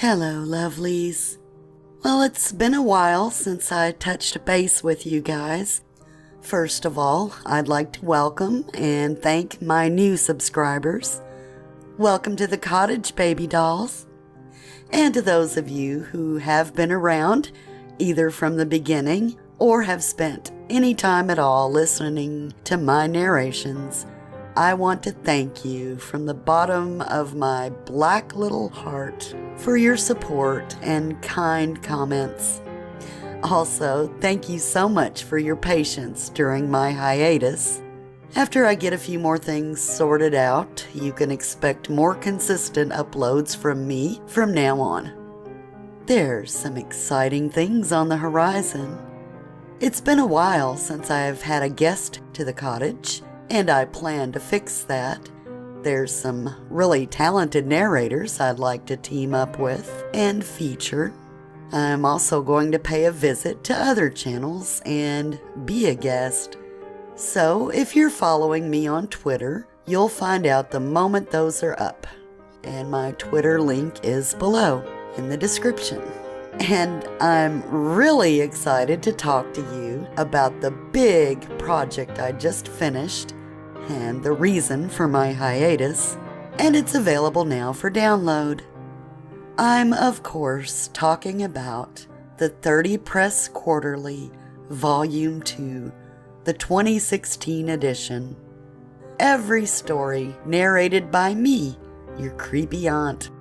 Hello, lovelies. Well, it's been a while since I touched base with you guys. First of all, I'd like to welcome and thank my new subscribers. Welcome to the cottage, baby dolls. And to those of you who have been around, either from the beginning or have spent any time at all listening to my narrations, I want to thank you from the bottom of my black little heart for your support and kind comments. Also, thank you so much for your patience during my hiatus. After I get a few more things sorted out, you can expect more consistent uploads from me from now on. There's some exciting things on the horizon. It's been a while since I've had a guest to the cottage, and I plan to fix that. There's some really talented narrators I'd like to team up with and feature. I'm also going to pay a visit to other channels and be a guest. So if you're following me on Twitter, you'll find out the moment those are up. And my Twitter link is below in the description. And I'm really excited to talk to you about the big project I just finished and the reason for my hiatus, and it's available now for download. I'm, of course, talking about the 30 Press Quarterly, Volume 2, the 2016 edition. Every story narrated by me, your creepy aunt.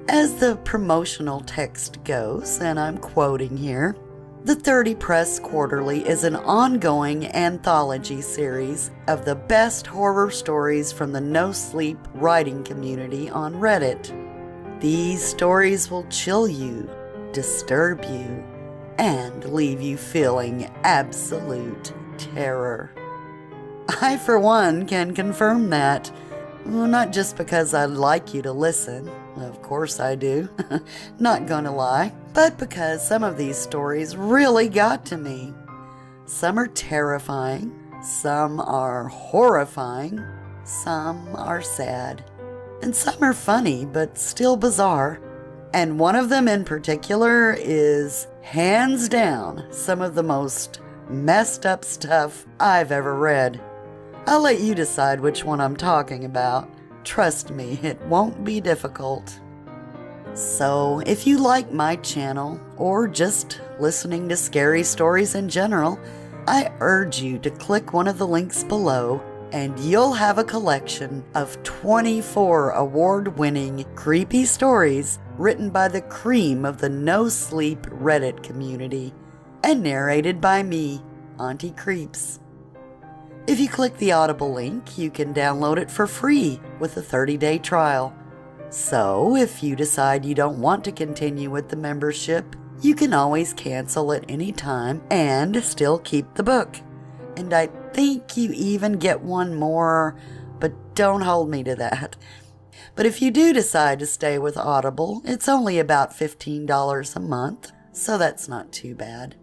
As the promotional text goes, and I'm quoting here, the 30 Press Quarterly is an ongoing anthology series of the best horror stories from the no-sleep writing community on Reddit. These stories will chill you, disturb you, and leave you feeling absolute terror. I, for one, can confirm that. Well, not just because I'd like you to listen, of course I do, not gonna lie, but because some of these stories really got to me. Some are terrifying, some are horrifying, some are sad, and some are funny but still bizarre. And one of them in particular is, hands down, some of the most messed up stuff I've ever read. I'll let you decide which one I'm talking about. Trust me, it won't be difficult. So, if you like my channel, or just listening to scary stories in general, I urge you to click one of the links below, and you'll have a collection of 24 award-winning creepy stories written by the cream of the no-sleep Reddit community, and narrated by me, Auntie Creeps. If you click the Audible link, you can download it for free with a 30-day trial. So, if you decide you don't want to continue with the membership, you can always cancel at any time and still keep the book. And I think you even get one more, but don't hold me to that. But if you do decide to stay with Audible, it's only about $15 a month, so that's not too bad.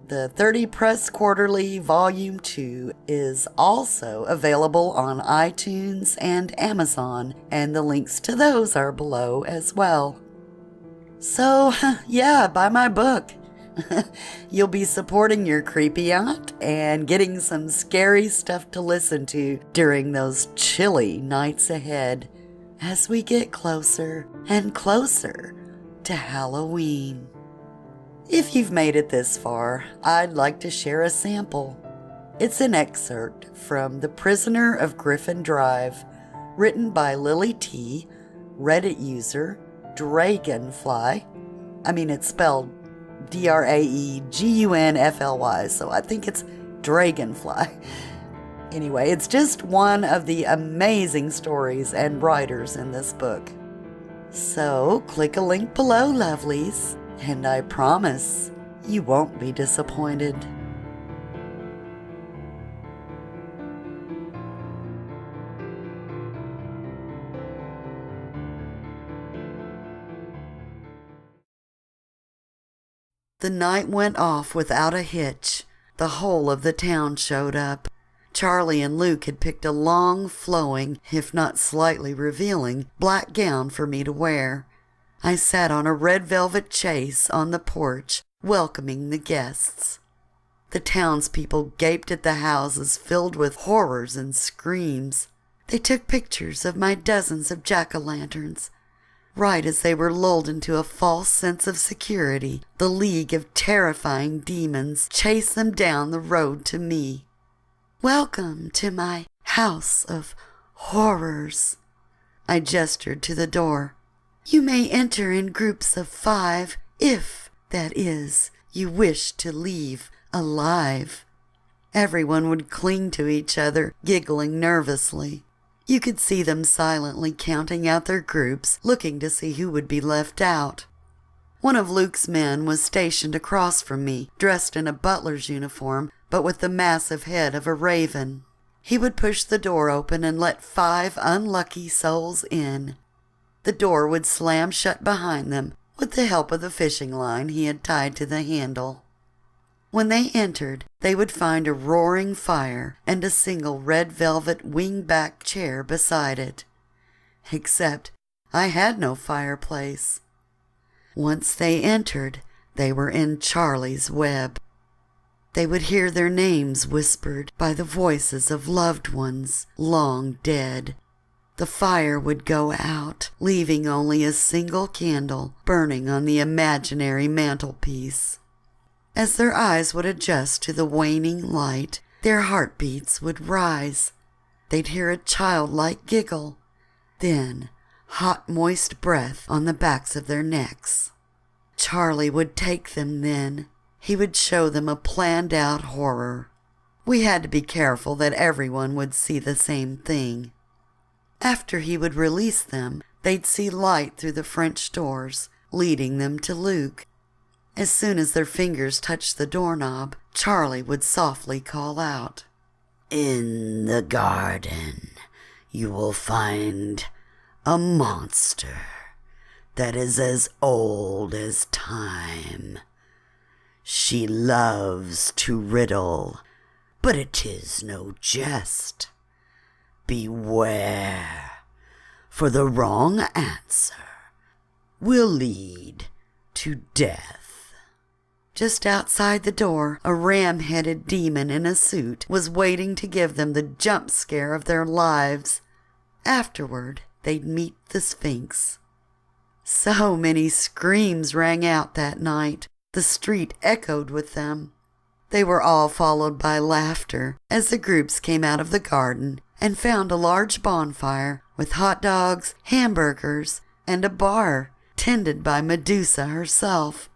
The 30 Press Quarterly Volume 2 is also available on iTunes and Amazon, and the links to those are below as well. So, yeah, buy my book. You'll be supporting your creepy aunt and getting some scary stuff to listen to during those chilly nights ahead as we get closer and closer to Halloween. If you've made it this far, I'd like to share a sample. It's an excerpt from The Prisoner of Griffin Drive, written by Lily T., Reddit user Dragonfly. It's spelled Draegunfly, so I think it's Dragonfly. Anyway, it's just one of the amazing stories and writers in this book. So, click a link below, lovelies, and I promise you won't be disappointed. The night went off without a hitch. The whole of the town showed up. Charlie and Luke had picked a long, flowing, if not slightly revealing, black gown for me to wear. I sat on a red velvet chaise on the porch, welcoming the guests. The townspeople gaped at the houses filled with horrors and screams. They took pictures of my dozens of jack-o'-lanterns. Right as they were lulled into a false sense of security, the league of terrifying demons chased them down the road to me. "Welcome to my house of horrors." I gestured to the door. "You may enter in groups of 5 if, that is, you wish to leave alive." Everyone would cling to each other, giggling nervously. You could see them silently counting out their groups, looking to see who would be left out. One of Luke's men was stationed across from me, dressed in a butler's uniform, but with the massive head of a raven. He would push the door open and let 5 unlucky souls in. The door would slam shut behind them, with the help of the fishing line he had tied to the handle. When they entered, they would find a roaring fire and a single red velvet wing-back chair beside it. Except I had no fireplace. Once they entered, they were in Charlie's web. They would hear their names whispered by the voices of loved ones long dead. The fire would go out, leaving only a single candle burning on the imaginary mantelpiece. As their eyes would adjust to the waning light, their heartbeats would rise. They'd hear a childlike giggle, then hot, moist breath on the backs of their necks. Charlie would take them then. He would show them a planned-out horror. We had to be careful that everyone would see the same thing. After he would release them, they'd see light through the French doors, leading them to Luke. As soon as their fingers touched the doorknob, Charlie would softly call out, "In the garden you will find a monster that is as old as time. She loves to riddle, but it is no jest. Beware, for the wrong answer will lead to death." Just outside the door, a ram-headed demon in a suit was waiting to give them the jump scare of their lives. Afterward, they'd meet the Sphinx. So many screams rang out that night. The street echoed with them. They were all followed by laughter as the groups came out of the garden and found a large bonfire with hot dogs, hamburgers, and a bar tended by Medusa herself.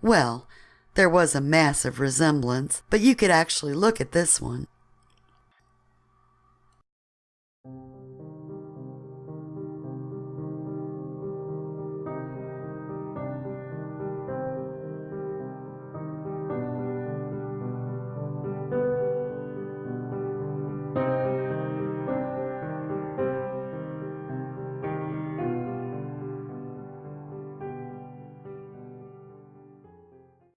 Well, there was a massive resemblance, but you could actually look at this one.